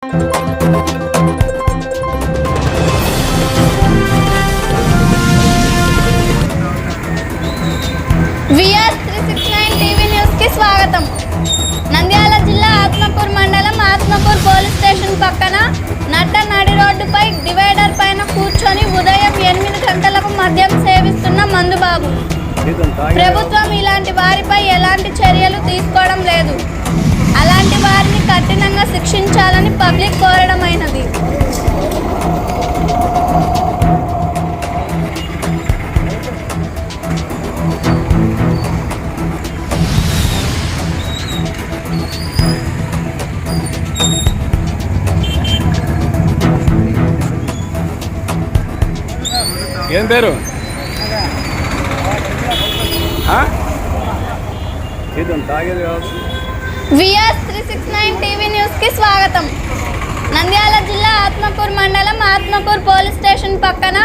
TV news కి స్వాగతం. నంద్యాల జిల్లా ఆత్మకూరు మండలం ఆత్మకూరు పోలీస్ స్టేషన్ పక్కన నడి రోడ్డుపై డివైడర్ పైన కూర్చొని ఉదయం 8 గంటలకు మద్యం సేవిస్తున్న మందుబాబు. ప్రభుత్వం ఇలాంటి వారిపై ఎలాంటి చర్యలు తీసుకోవడం లేదు. అలాంటి వారిని కఠినంగా శిక్షించాలని పబ్లిక్ కోరడమైనది. ఏం పేరు? VS369 టీవీ న్యూస్ కి స్వాగతం. నంద్యాల జిల్లా ఆత్మకూరు మండలం ఆత్మకూరు పోలీస్ స్టేషన్ పక్కన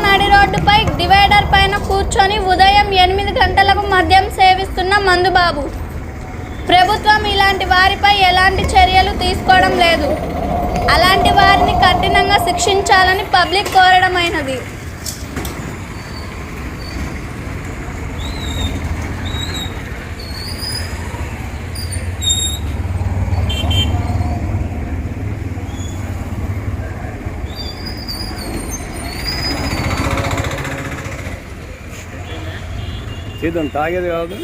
నడి రోడ్డుపై డివైడర్ పైన కూర్చొని ఉదయం 8 గంటలకు మద్యం సేవిస్తున్న మందుబాబు. ప్రభుత్వం ఇలాంటి వారిపై ఎలాంటి చర్యలు తీసుకోవడం లేదు. అలాంటి వారిని కఠినంగా శిక్షించాలని పబ్లిక్ కోరడమైనది. చేద్దాం, తాగేది కాదు.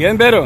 ఏం పేరు?